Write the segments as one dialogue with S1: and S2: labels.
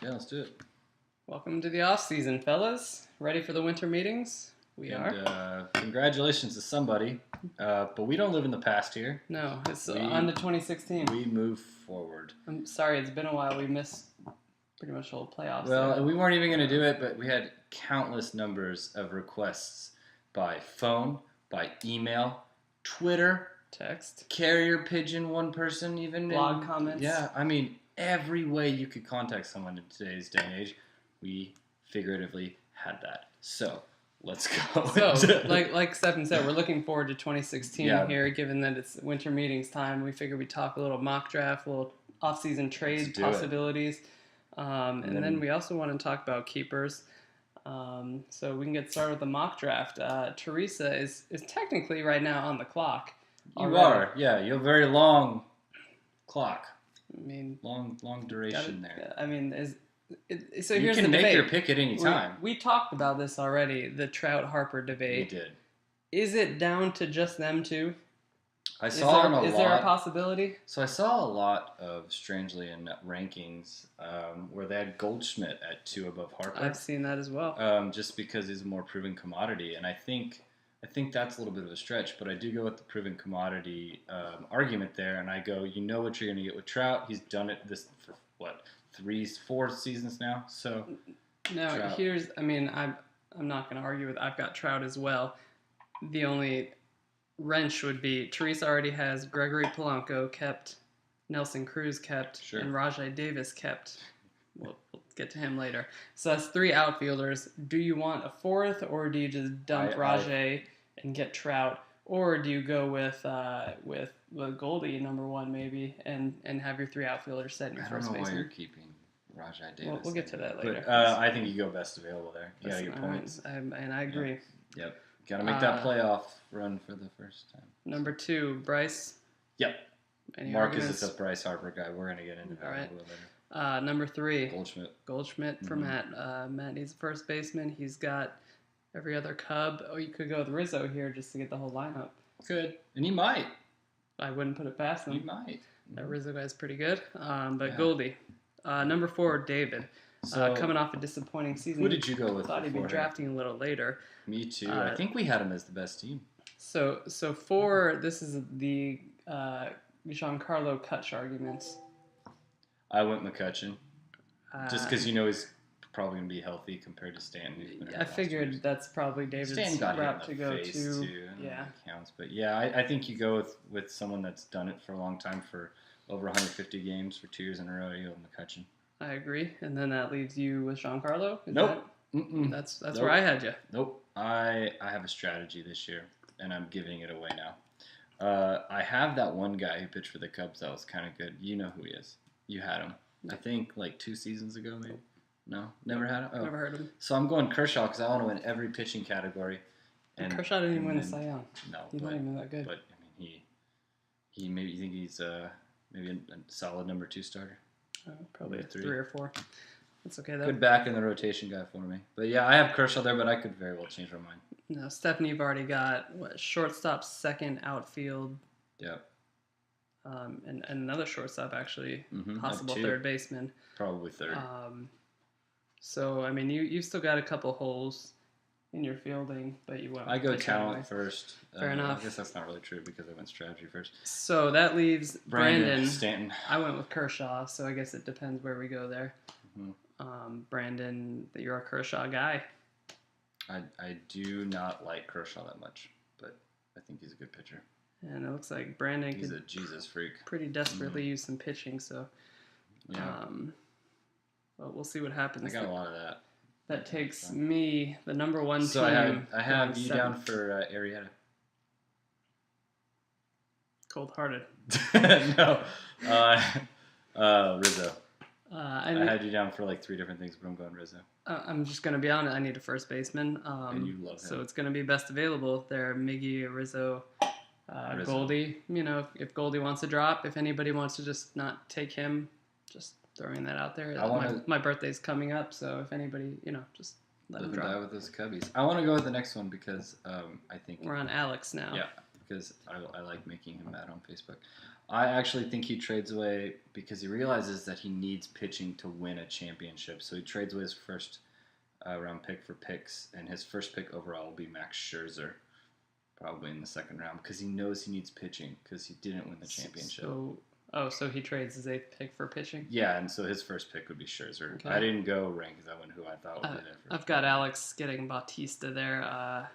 S1: Yeah, let's do it.
S2: Welcome to the Offseason, fellas. Ready for the winter meetings? We are.
S1: Congratulations to somebody, but we don't live in the past here.
S2: No, it's on to 2016.
S1: We move forward.
S2: I'm sorry, it's been a while. We missed pretty much the whole playoffs.
S1: Well,
S2: there.
S1: we weren't even going to do it, but we had countless numbers of requests by phone, by email, Twitter,
S2: text,
S1: carrier pigeon, one person even.
S2: Blog comments.
S1: Yeah, I mean, every way you could contact someone in today's day and age, we figuratively had that. So, let's go.
S2: So, like Stephen said, we're looking forward to 2016 here, given that it's winter meetings time. We figured we'd talk a little mock draft, a little off-season trade possibilities. And then we also want to talk about keepers. So we can get started with the mock draft. Teresa is technically right now on the clock.
S1: You are, yeah. You have a very long clock.
S2: I mean,
S1: long duration there.
S2: I mean, so
S1: you
S2: here's
S1: can
S2: the
S1: make
S2: debate.
S1: your pick at any time.
S2: We talked about this already. The Trout-Harper debate.
S1: We did.
S2: Is it down to just them two?
S1: I saw them a lot.
S2: Is there a possibility?
S1: So I saw a lot of, strangely in rankings, where they had Goldschmidt at 2 above Harper.
S2: I've seen that as well.
S1: Just because he's a more proven commodity, and I think that's a little bit of a stretch, but I do go with the proven commodity argument there, and I go, you know what you're going to get with Trout. He's done it for what, 3-4 seasons now. So
S2: now
S1: Trout.
S2: I'm not going to argue with. I've got Trout as well. The only wrench would be Teresa already has Gregory Polanco kept, Nelson Cruz kept, and Rajai Davis kept. We'll get to him later. So that's 3 outfielders. Do you want a 4th, or do you just dump Rajai and get Trout, or do you go with Goldie number 1 maybe, and have your 3 outfielders set in your first baseman?
S1: I don't know why you're keeping Rajai Davis.
S2: We'll get to that later.
S1: But I think you go best available there. You got your points.
S2: And I agree.
S1: Yep. Got to make that playoff run for the first time.
S2: Number 2, Bryce.
S1: Yep.
S2: Any
S1: Marcus
S2: arguments?
S1: is a Bryce Harper guy. We're going to get into that a little later.
S2: Number 3.
S1: Goldschmidt
S2: for Matt. Matt needs a first baseman. He's got every other Cub. Oh, you could go with Rizzo here just to get the whole lineup.
S1: Could. And he might.
S2: I wouldn't put it past him.
S1: He might.
S2: That Rizzo guy's pretty good. Goldie. Number 4, David. So, coming off a disappointing season.
S1: Who did you go with?
S2: Thought he'd be drafting a little later.
S1: Me too. I think we had him as the best team.
S2: So 4, this is the Giancarlo Kutch arguments.
S1: I went McCutchen. Just because he's probably going to be healthy compared to Stanton.
S2: I figured that's probably David's route to go to.
S1: Too, counts. But yeah, I think you go with someone that's done it for a long time, for over 150 games for 2 years in a row. You go with McCutchen.
S2: I agree. And then that leaves you with Giancarlo?
S1: Nope.
S2: That's where I had you.
S1: Nope. I have a strategy this year, and I'm giving it away now. I have that one guy who pitched for the Cubs that was kind of good. You know who he is. You had him. I think like 2 seasons ago, maybe. No, never had him. Oh.
S2: Never heard of him.
S1: So I'm going Kershaw because I want to win every pitching category.
S2: And Kershaw didn't even win the Cy Young.
S1: No,
S2: he's not even that good.
S1: But I mean, he maybe you think he's maybe a solid number 2 starter.
S2: Probably a 3 or 4. That's okay though.
S1: Good back in the rotation guy for me. But yeah, I have Kershaw there, but I could very well change my mind.
S2: No, Stephanie, you've already got shortstop, 2nd, outfield.
S1: Yep.
S2: And another shortstop actually, possible 3rd baseman.
S1: Probably 3rd.
S2: So I mean, you've still got a couple holes in your fielding, but you went.
S1: I go talent first.
S2: Fair enough.
S1: I guess that's not really true because I went strategy first.
S2: So that leaves Brandon
S1: Stanton.
S2: I went with Kershaw, so I guess it depends where we go there. Brandon, you're a Kershaw guy.
S1: I do not like Kershaw that much, but I think he's a good pitcher.
S2: And it looks like Brandon
S1: he's a Jesus freak.
S2: Pretty desperately use some pitching, so well, we'll see what happens.
S1: I got a lot of that.
S2: That takes me, the number 1 team.
S1: So I have you down for Arrieta.
S2: Cold-hearted.
S1: No. Rizzo. I had you down for like 3 different things, but I'm going Rizzo.
S2: I'm just going to be honest. I need a first baseman.
S1: And you love him.
S2: So it's going to be best available. There, Miggy, Rizzo, Goldie. If Goldie wants to drop, if anybody wants to just not take him, just throwing that out there. My birthday's coming up, so if anybody, just let him drop.
S1: Die with those Cubbies. I want to go with the next one because I think
S2: we're on Alex now.
S1: Yeah, because I like making him mad on Facebook. I actually think he trades away because he realizes that he needs pitching to win a championship. So he trades away his first round pick for picks, and his first pick overall will be Max Scherzer, probably in the second round, because he knows he needs pitching because he didn't win the championship.
S2: So he trades his 8th pick for pitching?
S1: Yeah, and so his first pick would be Scherzer. Okay. I didn't go rank because I went who I thought would be there first.
S2: I've got Alex getting Bautista there.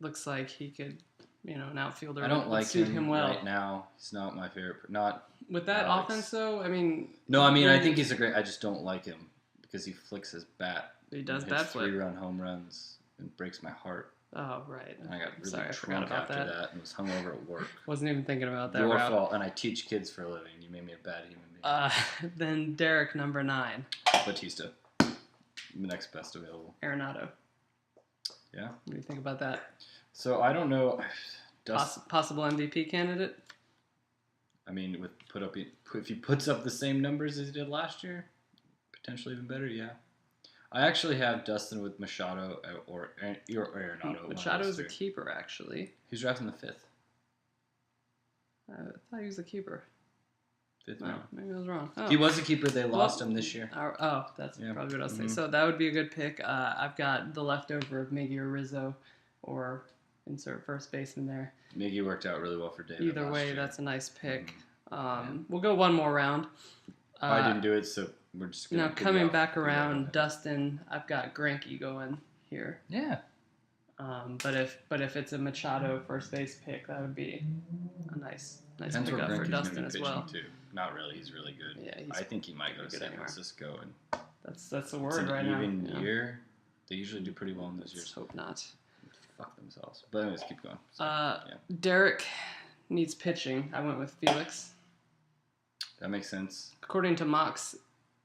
S2: Looks like he could, an outfielder.
S1: I don't like him well right now. He's not my favorite. Not
S2: with that Alex. Offense, though.
S1: No, I think he's a great. I just don't like him because he flicks his bat.
S2: He does bat flip.
S1: 3-run home runs and breaks my heart.
S2: Oh, right.
S1: And I got really drunk after that and was hungover at work.
S2: Wasn't even thinking about that.
S1: Your fault. And I teach kids for a living. You made me a bad human
S2: being. Then Derek, number 9.
S1: Bautista. The next best available.
S2: Arenado.
S1: Yeah.
S2: What do you think about that?
S1: So I don't know.
S2: Possible MVP candidate?
S1: If he puts up the same numbers as he did last year, potentially even better, yeah. I actually have Dustin with Machado or Arenado.
S2: Machado's a keeper, actually.
S1: He's drafting the 5th.
S2: I thought he was a keeper.
S1: 5th round.
S2: Maybe I was wrong.
S1: He was a keeper. They lost him this year.
S2: That's probably what I was saying. So that would be a good pick. I've got the leftover of Miggy or Rizzo, or insert first base in there.
S1: Miggy worked out really well for David.
S2: Either way, that's a nice pick. We'll go one more round.
S1: I didn't do it, so we're just going to...
S2: Now, coming back around, Dustin, I've got Greinke going here.
S1: Yeah.
S2: But if it's a Machado first base pick, that would be a nice pickup for Dustin as well.
S1: Too. Not really. He's really good.
S2: Yeah,
S1: I think he might go to San Francisco. And
S2: that's the word right now.
S1: Even year. They usually do pretty well in those years.
S2: Hope not.
S1: Fuck themselves. But anyways, keep going.
S2: Derek needs pitching. I went with Felix.
S1: That makes sense.
S2: According to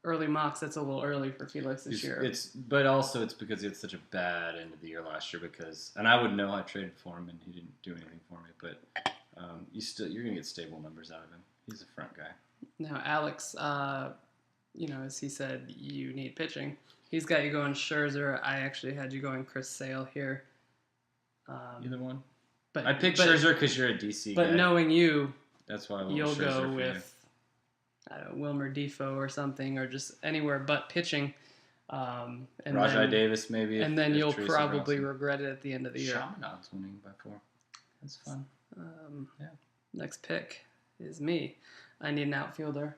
S2: early mocks, that's a little early for Felix this year.
S1: But also it's because he had such a bad end of the year last year and I would know I traded for him and he didn't do anything for me, but you're gonna get stable numbers out of him. He's a front guy.
S2: Now Alex, as he said, you need pitching. He's got you going Scherzer. I actually had you going Chris Sale here.
S1: Either one. But I picked Scherzer because you're a DC guy.
S2: But knowing you,
S1: that's why
S2: you'll go with Wilmer Defoe or something, or just anywhere but pitching. And
S1: Rajai Davis maybe.
S2: And then you'll probably regret it at the end of the year.
S1: Chaminad's winning by 4. That's fun.
S2: Next pick is me. I need an outfielder.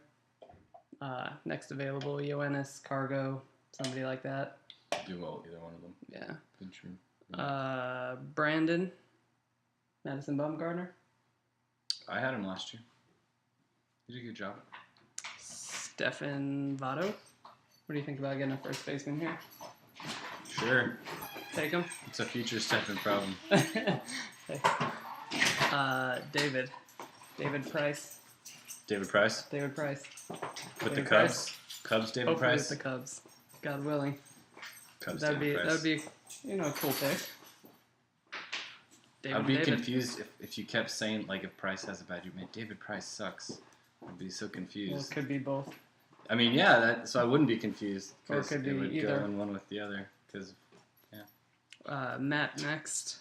S2: Next available, Yoenis, Cargo, somebody like that.
S1: Do well, either one of them.
S2: Yeah.
S1: Good, true.
S2: Brandon, Madison Bumgarner.
S1: I had him last year. He did a good job.
S2: Stefan Votto. What do you think about getting a first baseman here?
S1: Sure.
S2: Take him.
S1: It's a future Stefan problem.
S2: David Price.
S1: David Price?
S2: David Price.
S1: With the Cubs? Cubs, David
S2: Hopefully
S1: Price?
S2: with the Cubs. God willing.
S1: Cubs,
S2: That'd
S1: David Price.
S2: be, a cool pick.
S1: I'd be confused if you kept saying, if Price has a bad year. Man, David Price sucks. I'd be so confused.
S2: Well, it could be both.
S1: So I wouldn't be confused.
S2: Or it could be
S1: would
S2: either.
S1: Go in one with the other.
S2: Matt next.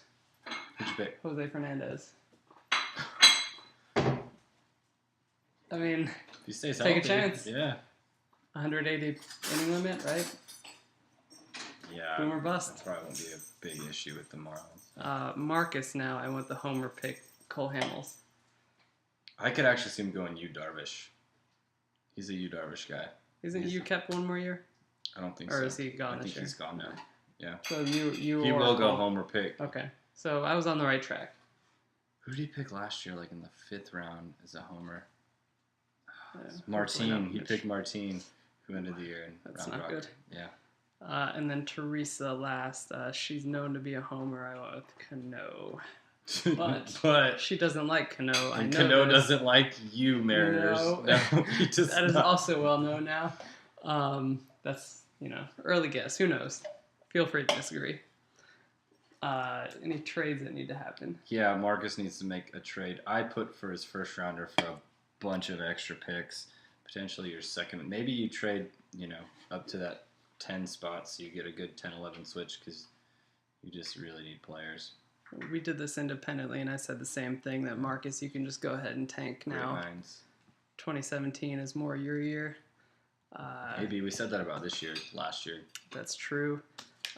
S1: Who'd you pick?
S2: Jose Fernandez. If
S1: you stay
S2: take
S1: healthy,
S2: a chance.
S1: Yeah.
S2: 180 inning limit, right?
S1: Yeah.
S2: Boomer bust.
S1: That probably won't be a big issue with the Marlins.
S2: Marcus now. I want the homer pick, Cole Hamels.
S1: I could actually see him going Yu Darvish. He's a Yu Darvish guy.
S2: Isn't you kept one more year?
S1: I don't think
S2: so. Or
S1: so.
S2: is he gone this year?
S1: I think he's gone now. Yeah.
S2: So you
S1: he will go homer pick.
S2: Okay. So I was on the right track.
S1: Who did he pick last year, in the 5th round as a homer?
S2: Martin.
S1: He picked Martin, who ended the year in
S2: That's
S1: round
S2: not
S1: rock.
S2: good.
S1: Yeah.
S2: And then Teresa last. She's known to be a homer. I went with Cano. But she doesn't like Cano.
S1: And Cano doesn't like you, Mariners.
S2: No,
S1: he does
S2: that is also well known now. That's, early guess. Who knows? Feel free to disagree. Any trades that need to happen?
S1: Yeah, Marcus needs to make a trade. I put for his first rounder for a bunch of extra picks. Potentially your second. Maybe you trade, up to that 10 spot so you get a good 10-11 switch because you just really need players.
S2: we did this independently, and I said the same thing, that Marcus, you can just go ahead and tank now. 2017 is more your year.
S1: Maybe we said that about last year.
S2: That's true.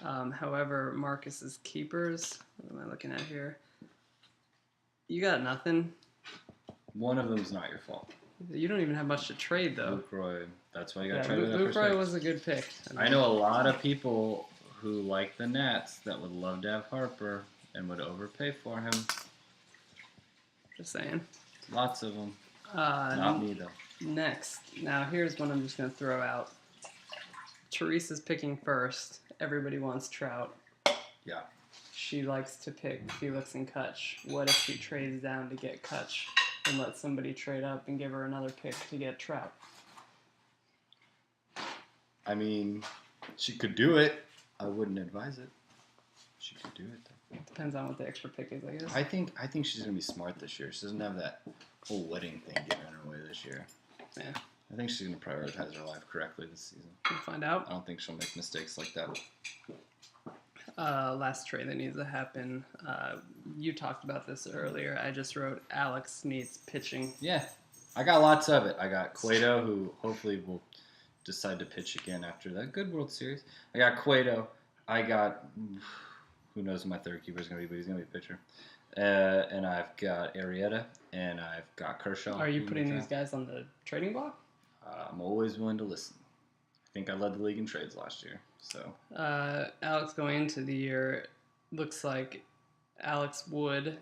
S2: However, Marcus's keepers, what am I looking at here? You got nothing.
S1: One of them's not your fault.
S2: You don't even have much to trade, though.
S1: Luke Roy. That's why you got to trade with that
S2: Luke Roy was a good pick.
S1: I know a lot of people who like the Nats that would love to have Harper and would overpay for him.
S2: Just saying.
S1: Lots of them. Not me, though.
S2: Next. Now, here's one I'm just going to throw out. Teresa's picking first. Everybody wants Trout.
S1: Yeah.
S2: She likes to pick Felix and Kutch. What if she trades down to get Kutch and let somebody trade up and give her another pick to get Trout?
S1: I mean, she could do it. I wouldn't advise it. She could do it, though.
S2: It depends on what the extra pick is, I guess.
S1: I think she's going to be smart this year. She doesn't have that whole wedding thing getting in her way this year.
S2: Yeah.
S1: I think she's going to prioritize her life correctly this season.
S2: We'll find out.
S1: I don't think she'll make mistakes like that.
S2: Last trade that needs to happen. You talked about this earlier. I just wrote Alex needs pitching.
S1: Yeah. I got lots of it. I got Cueto, who hopefully will decide to pitch again after that good World Series. I got Cueto. I got, who knows who my third keeper is going to be, but he's going to be a pitcher. And I've got Arrieta, and I've got Kershaw.
S2: Are you putting these guys on the trading block?
S1: I'm always willing to listen. I think I led the league in trades last year. So
S2: Alex going into the year, looks like Alex would,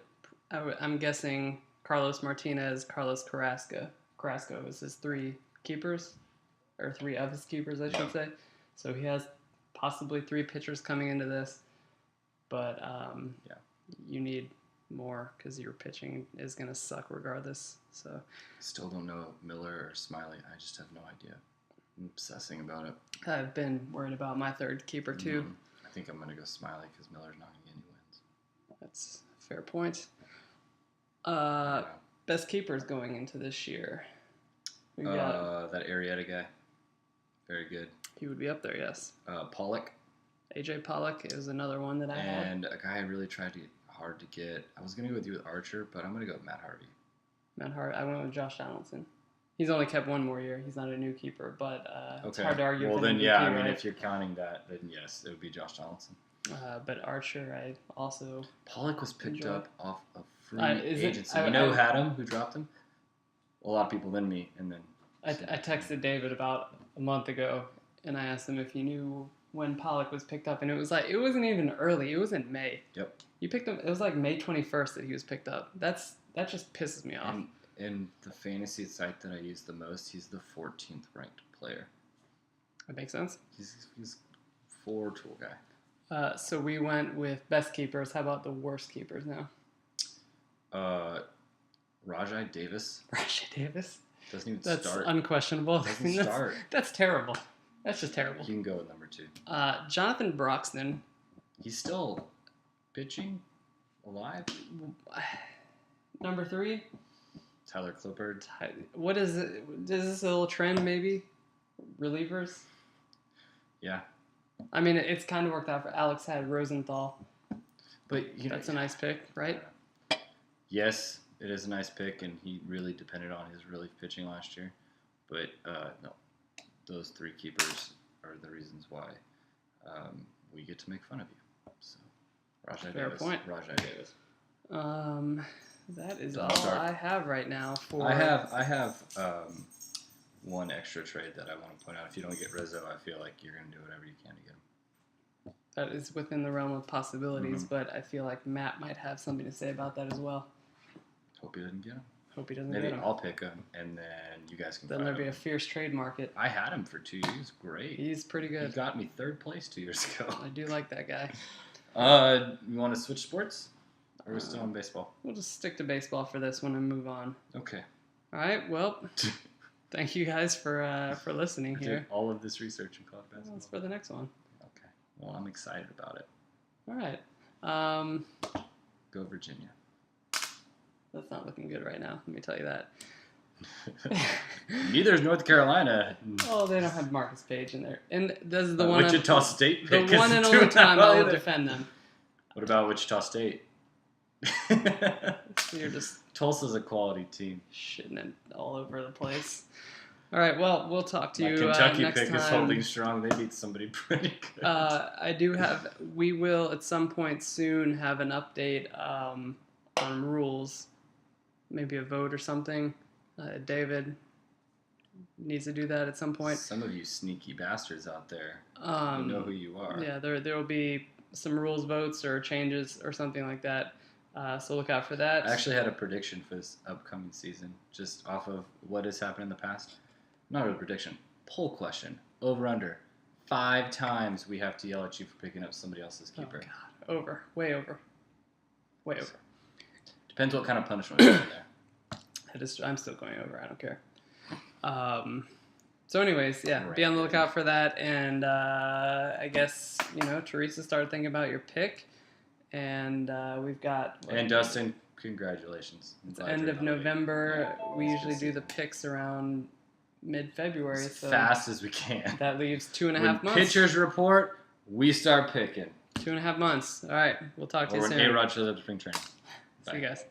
S2: I'm guessing Carlos Martinez, Carlos Carrasco. Carrasco is his three keepers, or three of his keepers, I should say. So he has possibly three pitchers coming into this, but you need more because your pitching is going to suck regardless. So
S1: still don't know Miller or Smiley. I just have no idea. I'm obsessing about it.
S2: I've been worried about my third keeper too.
S1: I think I'm going to go Smiley because Miller's not going to get any wins.
S2: That's a fair point. Best keepers going into this year. We got
S1: that Arrieta guy. Very good.
S2: He would be up there, yes.
S1: Pollock.
S2: AJ Pollock is another one that I had.
S1: And a guy I really tried to get hard to get. I was going to go with you with Archer, but I'm going to go with Matt Harvey.
S2: I went with Josh Donaldson. He's only kept one more year. He's not a new keeper, but it's
S1: okay.
S2: hard to argue
S1: well,
S2: with
S1: then,
S2: MVP,
S1: yeah, I mean,
S2: right?
S1: if you're counting that, then yes, it would be Josh Donaldson.
S2: But Archer, I also...
S1: Pollock was picked up off of free
S2: agency.
S1: You know who had him? Who dropped him? A lot of people than me, and then...
S2: I texted David about a month ago, and I asked him if he knew when Pollock was picked up, and it wasn't even early. It was in May.
S1: Yep.
S2: You picked him. It was like May 21st that he was picked up. That just pisses me off.
S1: In the fantasy site that I use the most, he's the 14th ranked player.
S2: That makes sense.
S1: He's 4-tool guy.
S2: So we went with best keepers. How about the worst keepers now?
S1: Rajai Davis.
S2: Rajai Davis?
S1: Doesn't even
S2: That's
S1: start.
S2: unquestionable.
S1: Doesn't start.
S2: That's terrible. That's just terrible.
S1: You can go with number 2.
S2: Jonathan Broxton.
S1: He's still pitching? Alive?
S2: Number 3?
S1: Tyler Clippard.
S2: What is it? Is this a little trend maybe? Relievers?
S1: Yeah.
S2: I mean, it's kind of worked out for Alex had Rosenthal.
S1: But
S2: that's a nice pick, right?
S1: Yes, it is a nice pick, and he really depended on his relief pitching last year. But no, those 3 keepers are the reasons why we get to make fun of you. So, Rajai Davis.
S2: Point.
S1: Rajai Davis.
S2: That is all I have right now for.
S1: I have one extra trade that I want to point out. If you don't get Rizzo, I feel like you're going to do whatever you can to get him.
S2: That is within the realm of possibilities, but I feel like Matt might have something to say about that as well.
S1: Hope he doesn't get him.
S2: Hope he doesn't
S1: Maybe
S2: get him.
S1: I'll pick him, and then you guys can.
S2: Then there'll be a fierce trade market.
S1: I had him for 2 years. Great.
S2: He's pretty good.
S1: He got me 3rd place 2 years ago.
S2: I do like that guy.
S1: You want to switch sports? Or are we still on baseball?
S2: We'll just stick to baseball for this one and move on.
S1: Okay.
S2: All right. Well, thank you guys for listening here.
S1: Did all of this research in college basketball.
S2: That's for the next one.
S1: Okay. Well, I'm excited about it.
S2: All right.
S1: Go Virginia.
S2: That's not looking good right now. Let me tell you that.
S1: Neither is North Carolina.
S2: Oh, they don't have Marcus Page in there. And this is the one.
S1: Wichita State pick.
S2: The one and only time I will defend them.
S1: What about Wichita State?
S2: So you're just
S1: Tulsa's a quality team.
S2: shitting it all over the place. All right, well, we'll talk to you
S1: Kentucky
S2: next
S1: pick
S2: time.
S1: is holding strong. They beat somebody pretty good.
S2: We will at some point soon have an update on rules, maybe a vote or something. David needs to do that at some point.
S1: Some of you sneaky bastards out there, you know who you are.
S2: Yeah, there will be some rules votes or changes or something like that. So look out for that.
S1: I actually had a prediction for this upcoming season, just off of what has happened in the past. Not a prediction, poll question. Over under. 5 times we have to yell at you for picking up somebody else's keeper.
S2: Oh God, over, way over.
S1: Depends what kind of punishment is in there.
S2: I'm still going over. I don't care. So anyways, yeah, be on the lookout for that. And I guess, Teresa started thinking about your pick. And we've got...
S1: And Dustin, congratulations.
S2: It's the end of November. We usually do the picks around mid-February.
S1: As fast as we can.
S2: That leaves 2.5 months.
S1: Pitchers report, we start picking.
S2: 2.5 months. All right, we'll talk to you soon.
S1: Or when A-Rod shows up to spring training.
S2: See you guys.